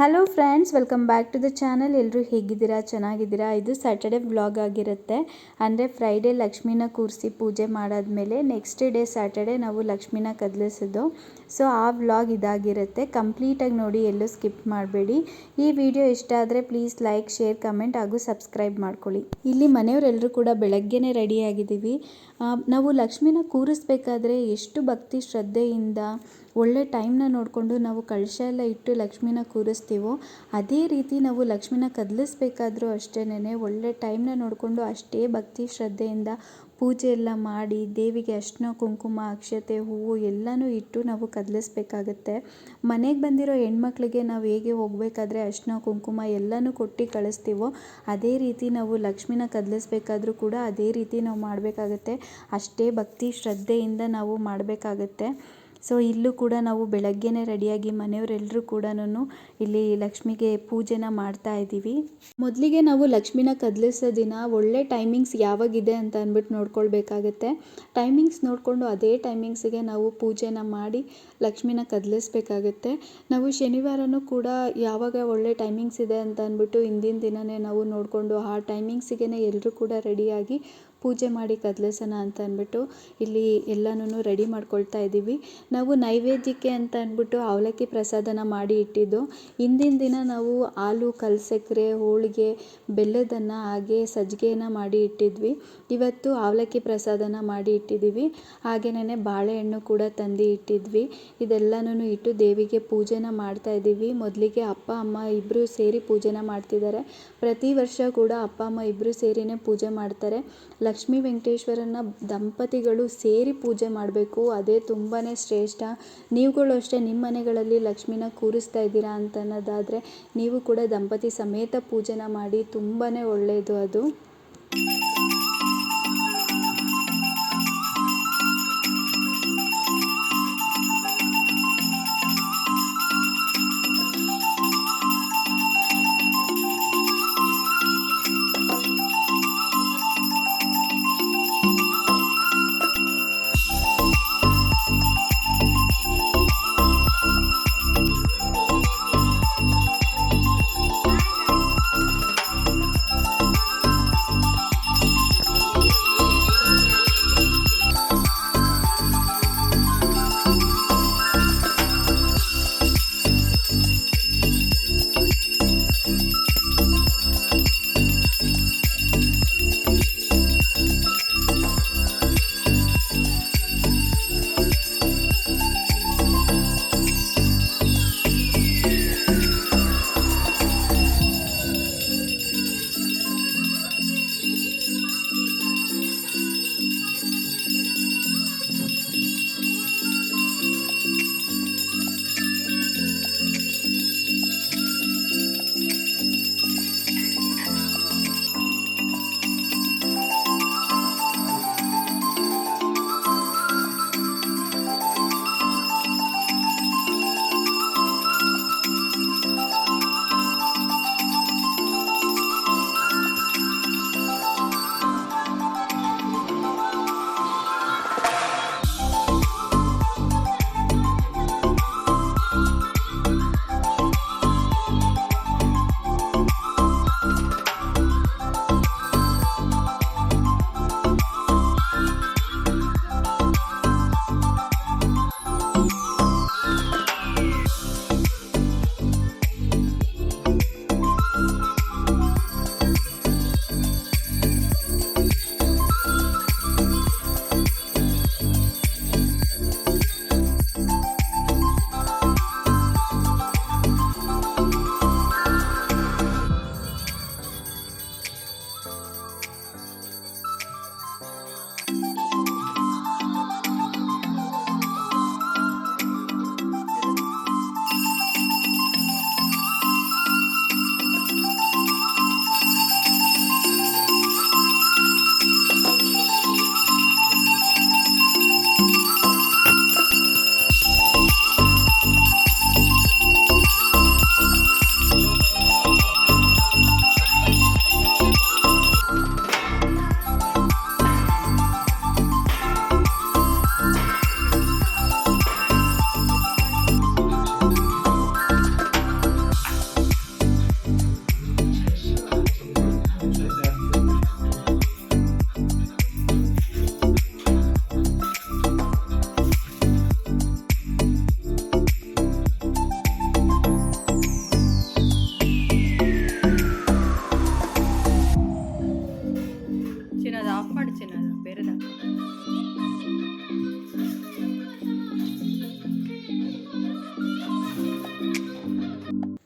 Hello friends, welcome back to the channel. ಎಲ್ಲರೂ ಹೇಗಿದ್ದೀರಾ? ಚೆನ್ನಾಗಿದ್ದೀರಾ? ಇದು ಸ್ಯಾಟರ್ಡೆ ವ್ಲಾಗ್ ಆಗಿರುತ್ತೆ. ಅಂದರೆ ಫ್ರೈಡೇ ಲಕ್ಷ್ಮಿನ ಕೂರಿಸಿ ಪೂಜೆ ಮಾಡಾದ್ಮೇಲೆ ನೆಕ್ಸ್ಟ್ ಡೇ ಸ್ಯಾಟರ್ಡೆ ನಾವು ಲಕ್ಷ್ಮಿನ ಕದಲಿಸೋದು. ಸೊ ಆ ವ್ಲಾಗ್ ಇದಾಗಿರುತ್ತೆ. ಕಂಪ್ಲೀಟಾಗಿ ನೋಡಿ, ಎಲ್ಲೂ ಸ್ಕಿಪ್ ಮಾಡಬೇಡಿ. ಈ ವಿಡಿಯೋ ಇಷ್ಟ ಆದರೆ ಪ್ಲೀಸ್ ಲೈಕ್, ಶೇರ್, ಕಮೆಂಟ್ ಹಾಗೂ ಸಬ್ಸ್ಕ್ರೈಬ್ ಮಾಡ್ಕೊಳ್ಳಿ. ಇಲ್ಲಿ ಮನೆಯವರೆಲ್ಲರೂ ಕೂಡ ಬೆಳಗ್ಗೆನೇ ರೆಡಿಯಾಗಿದ್ದೀವಿ. ನಾವು ಲಕ್ಷ್ಮಿನ ಕೂರಿಸ್ಬೇಕಾದ್ರೆ ಎಷ್ಟು ಭಕ್ತಿ ಶ್ರದ್ಧೆಯಿಂದ ಒಳ್ಳೆ ಟೈಮ್ನ ನೋಡಿಕೊಂಡು ನಾವು ಕಳಶ ಎಲ್ಲ ಇಟ್ಟು ಲಕ್ಷ್ಮಿನ ಕೂರಿಸ್ತೀವೋ, ಅದೇ ರೀತಿ ನಾವು ಲಕ್ಷ್ಮಿನ ಕದಲಿಸ್ಬೇಕಾದ್ರೂ ಅಷ್ಟೇನೆ ಒಳ್ಳೆ ಟೈಮ್ನ ನೋಡಿಕೊಂಡು ಅಷ್ಟೇ ಭಕ್ತಿ ಶ್ರದ್ಧೆಯಿಂದ ಪೂಜೆ ಎಲ್ಲ ಮಾಡಿ ದೇವಿಗೆ ಅರ್ಶಿನ ಕುಂಕುಮ ಅಕ್ಷತೆ ಹೂವು ಎಲ್ಲನೂ ಇಟ್ಟು ನಾವು ಕದಲಿಸ್ಬೇಕಾಗತ್ತೆ. ಮನೆಗೆ ಬಂದಿರೋ ಹೆಣ್ಮಕ್ಳಿಗೆ ನಾವು ಹೇಗೆ ಹೋಗಬೇಕಾದ್ರೆ ಅರ್ಶಿನ ಕುಂಕುಮ ಎಲ್ಲನೂ ಕೊಟ್ಟು ಕಳಿಸ್ತೀವೋ, ಅದೇ ರೀತಿ ನಾವು ಲಕ್ಷ್ಮಿನ ಕದಲಿಸ್ಬೇಕಾದ್ರೂ ಕೂಡ ಅದೇ ರೀತಿ ನಾವು ಮಾಡಬೇಕಾಗತ್ತೆ. ಅಷ್ಟೇ ಭಕ್ತಿ ಶ್ರದ್ಧೆಯಿಂದ ನಾವು ಮಾಡಬೇಕಾಗತ್ತೆ. ಸೊ ಇಲ್ಲೂ ಕೂಡ ನಾವು ಬೆಳಗ್ಗೆನೇ ರೆಡಿಯಾಗಿ ಮನೆಯವರೆಲ್ಲರೂ ಕೂಡ ಇಲ್ಲಿ ಲಕ್ಷ್ಮಿಗೆ ಪೂಜೆನ ಮಾಡ್ತಾ ಇದ್ದೀವಿ. ಮೊದಲಿಗೆ ನಾವು ಲಕ್ಷ್ಮಿನ ಕದಲಿಸೋ ದಿನ ಒಳ್ಳೆ ಟೈಮಿಂಗ್ಸ್ ಯಾವಾಗಿದೆ ಅಂತ ಅಂದ್ಬಿಟ್ಟು ನೋಡ್ಕೊಳ್ಬೇಕಾಗತ್ತೆ. ಟೈಮಿಂಗ್ಸ್ ನೋಡಿಕೊಂಡು ಅದೇ ಟೈಮಿಂಗ್ಸಿಗೆ ನಾವು ಪೂಜೆನ ಮಾಡಿ ಲಕ್ಷ್ಮಿನ ಕದಲಿಸ್ಬೇಕಾಗತ್ತೆ. ನಾವು ಶನಿವಾರನೂ ಕೂಡ ಯಾವಾಗ ಒಳ್ಳೆ ಟೈಮಿಂಗ್ಸ್ ಇದೆ ಅಂತ ಅಂದ್ಬಿಟ್ಟು ಹಿಂದಿನ ದಿನವೇ ನಾವು ನೋಡಿಕೊಂಡು ಆ ಟೈಮಿಂಗ್ಸಿಗೆ ಎಲ್ಲರೂ ಕೂಡ ರೆಡಿಯಾಗಿ ಪೂಜೆ ಮಾಡಿ ಕದಲಿಸೋಣ ಅಂತ ಅಂದ್ಬಿಟ್ಟು ಇಲ್ಲಿ ಎಲ್ಲನೂ ರೆಡಿ ಮಾಡ್ಕೊಳ್ತಾ ಇದ್ದೀವಿ. ನಾವು ನೈವೇದ್ಯಕ್ಕೆ ಅಂತ ಅಂದ್ಬಿಟ್ಟು ಅವಲಕ್ಕಿ ಪ್ರಸಾದನ ಮಾಡಿ ಇಟ್ಟಿದ್ದು. ಹಿಂದಿನ ದಿನ ನಾವು ಹಾಲು, ಕಲ್ಸಕ್ಕರೆ, ಹೋಳಿಗೆ, ಬೆಲ್ಲದನ್ನ ಹಾಗೆ ಸಜ್ಜಿಗೆನ ಮಾಡಿ ಇಟ್ಟಿದ್ವಿ. ಇವತ್ತು ಅವಲಕ್ಕಿ ಪ್ರಸಾದನ ಮಾಡಿ ಇಟ್ಟಿದ್ದೀವಿ. ಹಾಗೆಯೇ ಬಾಳೆಹಣ್ಣು ಕೂಡ ತಂದು ಇಟ್ಟಿದ್ವಿ. ಇದೆಲ್ಲನೂ ಇಟ್ಟು ದೇವಿಗೆ ಪೂಜೆನ ಮಾಡ್ತಾ ಇದ್ದೀವಿ. ಮೊದಲಿಗೆ ಅಪ್ಪ ಅಮ್ಮ ಇಬ್ಬರು ಸೇರಿ ಪೂಜೆನ ಮಾಡ್ತಿದ್ದಾರೆ. ಪ್ರತಿ ವರ್ಷ ಕೂಡ ಅಪ್ಪ ಅಮ್ಮ ಇಬ್ಬರು ಸೇರಿನೇ ಪೂಜೆ ಮಾಡ್ತಾರೆ. ಲಕ್ಷ್ಮೀ ವೆಂಕಟೇಶ್ವರನ ದಂಪತಿಗಳು ಸೇರಿ ಪೂಜೆ ಮಾಡಬೇಕು, ಅದೇ ತುಂಬಾ ಶ್ರೇಷ್ಠ. ನೀವುಗಳು ಅಷ್ಟೇ ನಿಮ್ಮ ಮನೆಗಳಲ್ಲಿ ಲಕ್ಷ್ಮಿನ ಕೂರಿಸ್ತಾ ಇದ್ದೀರಾ ಅಂತ ಅನ್ನೋದಾದರೆ ನೀವು ಕೂಡ ದಂಪತಿ ಸಮೇತ ಪೂಜೆನ ಮಾಡಿ, ತುಂಬಾ ಒಳ್ಳೆಯದು ಅದು.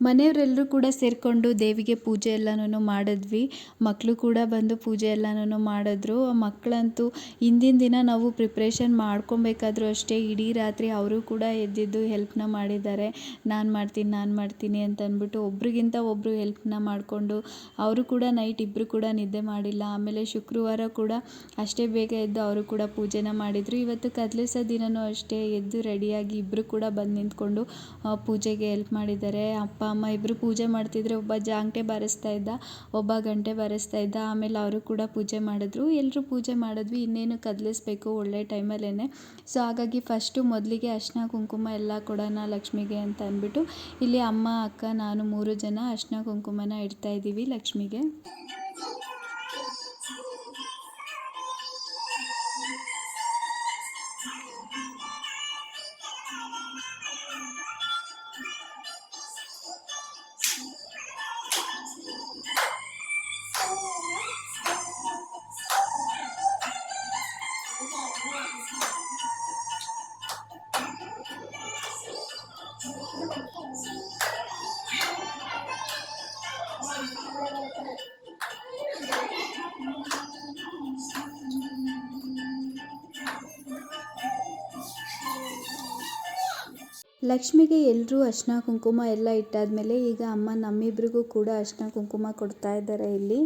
ಮನೆಯವರೆಲ್ಲರೂ ಕೂಡ ಸೇರಿಕೊಂಡು ದೇವಿಗೆ ಪೂಜೆ ಎಲ್ಲನೂ ಮಾಡಿದ್ವಿ. ಮಕ್ಕಳು ಕೂಡ ಬಂದು ಪೂಜೆ ಎಲ್ಲನೂ ಮಾಡಿದ್ರು. ಮಕ್ಕಳಂತೂ ಹಿಂದಿನ ದಿನ ನಾವು ಪ್ರಿಪ್ರೇಷನ್ ಮಾಡ್ಕೊಬೇಕಾದ್ರೂ ಅಷ್ಟೇ ಇಡೀ ರಾತ್ರಿ ಅವರು ಕೂಡ ಎದ್ದಿದ್ದು ಹೆಲ್ಪ್ನ ಮಾಡಿದ್ದಾರೆ. ನಾನು ಮಾಡ್ತೀನಿ ಅಂತ ಅಂದ್ಬಿಟ್ಟು ಒಬ್ರಿಗಿಂತ ಒಬ್ಬರು ಹೆಲ್ಪ್ನ ಮಾಡಿಕೊಂಡು ಅವರು ಕೂಡ ನೈಟ್ ಇಬ್ಬರು ಕೂಡ ನಿದ್ದೆ ಮಾಡಿಲ್ಲ. ಆಮೇಲೆ ಶುಕ್ರವಾರ ಕೂಡ ಅಷ್ಟೇ ಬೇಗ ಎದ್ದು ಅವರು ಕೂಡ ಪೂಜೆನ ಮಾಡಿದರು. ಇವತ್ತು ಕದಲಿಸೋ ದಿನವೂ ಅಷ್ಟೇ ಎದ್ದು ರೆಡಿಯಾಗಿ ಇಬ್ಬರು ಕೂಡ ಬಂದು ನಿಂತ್ಕೊಂಡು ಪೂಜೆಗೆ ಹೆಲ್ಪ್ ಮಾಡಿದ್ದಾರೆ. ಅಪ್ಪ ಅಮ್ಮ ಇಬ್ಬರು ಪೂಜೆ ಮಾಡ್ತಿದ್ರೆ ಒಬ್ಬ ಜಾಂಗ್ಟೆ ಬಾರಿಸ್ತಾ ಇದ್ದ, ಒಬ್ಬ ಗಂಟೆ ಬಾರಿಸ್ತಾ ಇದ್ದ. ಆಮೇಲೆ ಅವರು ಕೂಡ ಪೂಜೆ ಮಾಡಿದ್ರು. ಎಲ್ಲರೂ ಪೂಜೆ ಮಾಡಿದ್ವಿ. ಇನ್ನೇನು ಕದಲಿಸ್ಬೇಕು ಒಳ್ಳೆ ಟೈಮಲ್ಲೇ. ಸೊ ಹಾಗಾಗಿ ಫಸ್ಟು ಮೊದಲಿಗೆ ಅರಿಶಿನ ಕುಂಕುಮ ಎಲ್ಲ ಕೊಡೋಣ ಲಕ್ಷ್ಮಿಗೆ ಅಂತ ಅಂದ್ಬಿಟ್ಟು ಇಲ್ಲಿ ಅಮ್ಮ, ಅಕ್ಕ, ನಾನು 3 ಜನ ಅರಿಶಿನ ಕುಂಕುಮನ ಇಡ್ತಾ ಇದ್ದೀವಿ ಲಕ್ಷ್ಮಿಗೆ. ಲಕ್ಷ್ಮಿಗೆ ಎಲ್ಲರೂ ಅರಿಶಿನ ಕುಂಕುಮ ಎಲ್ಲ ಇಟ್ಟಾದ್ಮೇಲೆ ಈಗ ಅಮ್ಮ ನಮ್ಮಿಬ್ರಿಗೂ ಕೂಡ ಅರಿಶಿನ ಕುಂಕುಮ ಕೊಡ್ತಾ ಇದ್ದಾರೆ ಇಲ್ಲಿ.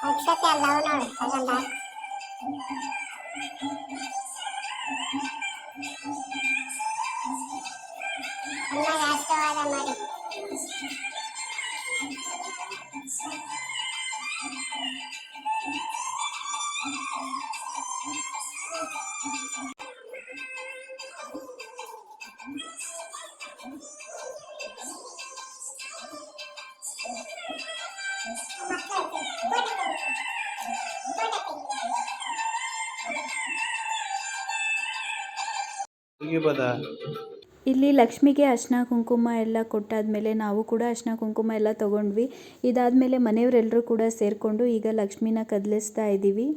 ಅಕ್ಷತೆ ಎಲ್ಲವೂ ನೋಡಿ ತಗೊಂಡ ಅಮ್ಮಗೆ ಆಶೀರ್ವಾದ ಮಾಡಿ. ಇಲ್ಲಿ ಲಕ್ಷ್ಮಿಗೆ ಅರಿಶಿನ ಕುಂಕುಮ ಎಲ್ಲ ಕೊಟ್ಟಾದ್ಮೇಲೆ ನಾವು ಕೂಡ ಅರಿಶಿನ ಕುಂಕುಮ ಎಲ್ಲ ತೊಗೊಂಡ್ವಿ. ಇದಾದಮೇಲೆ ಮನೆಯವರೆಲ್ಲರೂ ಕೂಡ ಸೇರಿಕೊಂಡು ಈಗ ಲಕ್ಷ್ಮಿನ ಕದಲಿಸ್ತಾ ಇದ್ದೀವಿ.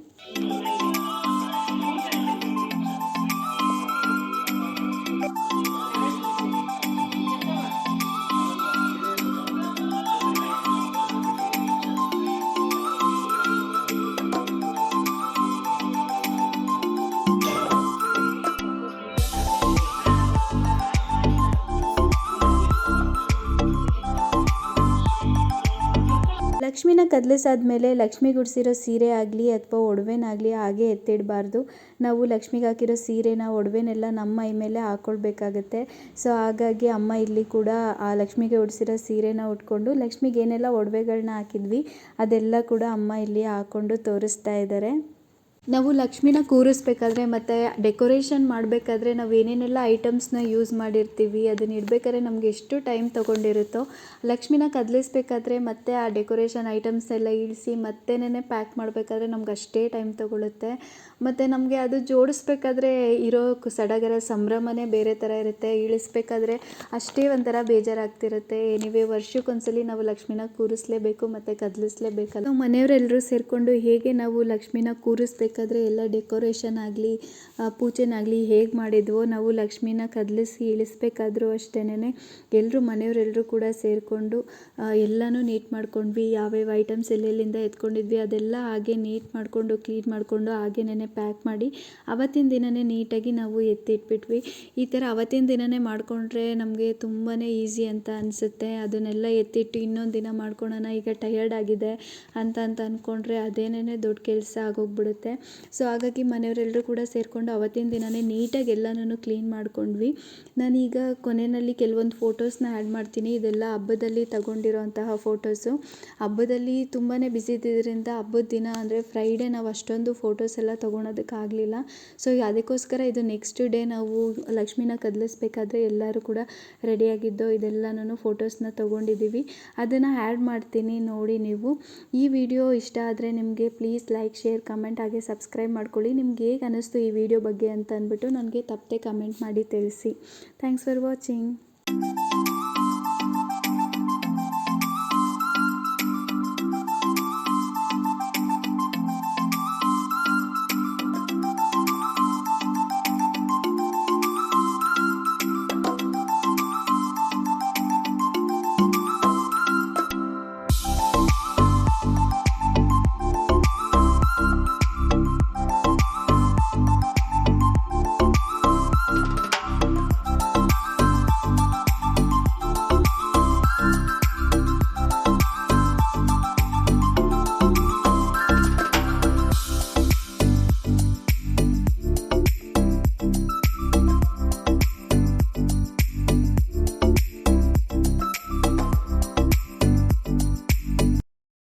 ಲಕ್ಷ್ಮಿನ ಕದಲಿಸಾದ್ಮೇಲೆ ಲಕ್ಷ್ಮಿಗೆ ಉಡಿಸಿರೋ ಸೀರೆ ಆಗಲಿ ಅಥವಾ ಒಡವೆನಾಗಲಿ ಹಾಗೆ ಎತ್ತಿಡಬಾರ್ದು. ನಾವು ಲಕ್ಷ್ಮಿಗೆ ಹಾಕಿರೋ ಸೀರೆನ ಒಡವೆನೆಲ್ಲ ನಮ್ಮ ಮೈ ಮೇಲೆ ಹಾಕ್ಕೊಳ್ಬೇಕಾಗತ್ತೆ. ಸೊ ಹಾಗಾಗಿ ಅಮ್ಮ ಇಲ್ಲಿ ಕೂಡ ಆ ಲಕ್ಷ್ಮಿಗೆ ಉಡಿಸಿರೋ ಸೀರೆನ ಉಟ್ಕೊಂಡು ಲಕ್ಷ್ಮಿಗೆ ಏನೆಲ್ಲ ಒಡವೆಗಳನ್ನ ಹಾಕಿದ್ವಿ ಅದೆಲ್ಲ ಕೂಡ ಅಮ್ಮ ಇಲ್ಲಿ ಹಾಕ್ಕೊಂಡು ತೋರಿಸ್ತಾ ಇದ್ದಾರೆ. ನಾವು ಲಕ್ಷ್ಮಿನ ಕೂರಿಸ್ಬೇಕಾದ್ರೆ ಮತ್ತು ಡೆಕೋರೇಷನ್ ಮಾಡಬೇಕಾದ್ರೆ ನಾವು ಏನೇನೆಲ್ಲ ಐಟಮ್ಸ್ನ ಯೂಸ್ ಮಾಡಿರ್ತೀವಿ ಅದನ್ನ ಇಡಬೇಕಾದ್ರೆ ನಮಗೆ ಎಷ್ಟು ಟೈಮ್ ತೊಗೊಂಡಿರುತ್ತೋ ಲಕ್ಷ್ಮಿನ ಕದಲಿಸ್ಬೇಕಾದ್ರೆ ಮತ್ತು ಆ ಡೆಕೋರೇಷನ್ ಐಟಮ್ಸ್ ಎಲ್ಲ ಇಳಿಸಿ ಮತ್ತೇನೇ ಪ್ಯಾಕ್ ಮಾಡಬೇಕಾದ್ರೆ ನಮ್ಗೆ ಅಷ್ಟೇ ಟೈಮ್ ತೊಗೊಳುತ್ತೆ. ಮತ್ತು ನಮಗೆ ಅದು ಜೋಡಿಸ್ಬೇಕಾದ್ರೆ ಇರೋ ಸಡಗರ ಸಂಭ್ರಮನೇ ಬೇರೆ ಥರ ಇರುತ್ತೆ. ಇಳಿಸ್ಬೇಕಾದ್ರೆ ಅಷ್ಟೇ ಒಂಥರ ಬೇಜಾರಾಗ್ತಿರುತ್ತೆ. ಎನಿವೆ ವರ್ಷಕ್ಕೊಂದ್ಸಲಿ ನಾವು ಲಕ್ಷ್ಮಿನ ಕೂರಿಸ್ಲೇಬೇಕು ಮತ್ತು ಕದಲಿಸ್ಲೇಬೇಕಲ್ಲ. ನಾವು ಮನೆಯವರೆಲ್ಲರೂ ಸೇರಿಕೊಂಡು ಹೇಗೆ ನಾವು ಲಕ್ಷ್ಮಿನ ಕೂರಿಸ್ಬೇಕಾದ್ರೆ ಎಲ್ಲ ಡೆಕೋರೇಷನ್ ಆಗಲಿ ಪೂಜೆನಾಗಲಿ ಹೇಗೆ ಮಾಡಿದ್ವೋ ನಾವು ಲಕ್ಷ್ಮಿನ ಕದಲಿಸಿ ಇಳಿಸ್ಬೇಕಾದ್ರೂ ಅಷ್ಟೇನೆ ಎಲ್ಲರೂ ಮನೆಯವರೆಲ್ಲರೂ ಕೂಡ ಸೇರಿಕೊಂಡು ಎಲ್ಲನೂ ನೀಟ್ ಮಾಡ್ಕೊಂಡ್ವಿ. ಯಾವ್ಯಾವ ಐಟಮ್ಸ್ ಎಲ್ಲೆಲ್ಲಿಂದ ಎತ್ಕೊಂಡಿದ್ವಿ ಅದೆಲ್ಲ ಹಾಗೆ ನೀಟ್ ಮಾಡಿಕೊಂಡು ಕ್ಲೀನ್ ಮಾಡಿಕೊಂಡು ಹಾಗೇನೇ ಪ್ಯಾಕ್ ಮಾಡಿ ಅವತ್ತಿನ ದಿನವೇ ನೀಟಾಗಿ ನಾವು ಎತ್ತಿಟ್ಬಿಟ್ವಿ. ಈ ಥರ ಅವತ್ತಿನ ದಿನವೇ ಮಾಡಿಕೊಂಡ್ರೆ ನಮಗೆ ತುಂಬಾ ಈಸಿ ಅಂತ ಅನಿಸುತ್ತೆ. ಅದನ್ನೆಲ್ಲ ಎತ್ತಿಟ್ಟು ಇನ್ನೊಂದು ದಿನ ಮಾಡ್ಕೊಳ್ಳೋಣ, ಈಗ ಟಯರ್ಡ್ ಆಗಿದೆ ಅಂತ ಅಂದ್ಕೊಂಡ್ರೆ ಅದೇನೇ ದೊಡ್ಡ ಕೆಲಸ ಆಗೋಗ್ಬಿಡುತ್ತೆ. ಸೊ ಹಾಗಾಗಿ ಮನೆಯವರೆಲ್ಲರೂ ಕೂಡ ಸೇರಿಕೊಂಡು ಅವತ್ತಿನ ದಿನವೇ ನೀಟಾಗಿ ಎಲ್ಲನೂ ಕ್ಲೀನ್ ಮಾಡ್ಕೊಂಡ್ವಿ. ನಾನೀಗ ಕೊನೆಯಲ್ಲಿ ಕೆಲವೊಂದು ಫೋಟೋಸ್ನ ಆ್ಯಡ್ ಮಾಡ್ತೀನಿ. ಇದೆಲ್ಲ ಹಬ್ಬದಲ್ಲಿ ತಗೊಂಡಿರೋಂತಹ ಫೋಟೋಸು. ಹಬ್ಬದಲ್ಲಿ ತುಂಬಾ ಬ್ಯುಸಿ ಇದ್ದಿದ್ದರಿಂದ ಹಬ್ಬದ ದಿನ ಅಂದರೆ ಫ್ರೈಡೇ ನಾವು ಅಷ್ಟೊಂದು ಫೋಟೋಸ್ ಎಲ್ಲ ತೊಗೊಳೋದಕ್ಕಾಗಲಿಲ್ಲ. ಸೊ ಅದಕ್ಕೋಸ್ಕರ ಇದು ನೆಕ್ಸ್ಟ್ ಡೇ ನಾವು ಲಕ್ಷ್ಮಿನ ಕದಲಿಸ್ಬೇಕಾದ್ರೆ ಎಲ್ಲರೂ ಕೂಡ ರೆಡಿಯಾಗಿದ್ದು ಇದೆಲ್ಲನೂ ಫೋಟೋಸ್ನ ತೊಗೊಂಡಿದ್ದೀವಿ. ಅದನ್ನು ಆ್ಯಡ್ ಮಾಡ್ತೀನಿ ನೋಡಿ ನೀವು. ಈ ವಿಡಿಯೋ ಇಷ್ಟ ಆದರೆ ನಿಮಗೆ ಪ್ಲೀಸ್ ಲೈಕ್, ಶೇರ್, ಕಮೆಂಟ್ ಹಾಗೆ ಸಬ್ಸ್ಕ್ರೈಬ್ ಮಾಡ್ಕೊಳ್ಳಿ. ನಿಮ್ಗೆ ಹೇಗೆ ಅನ್ನಿಸ್ತು ಈ ವಿಡಿಯೋ ಬಗ್ಗೆ ಅಂತ ಅಂದ್ಬಿಟ್ಟು ನನಗೆ ತಪ್ಪದೆ ಕಮೆಂಟ್ ಮಾಡಿ ತಿಳಿಸಿ. Thanks for watching.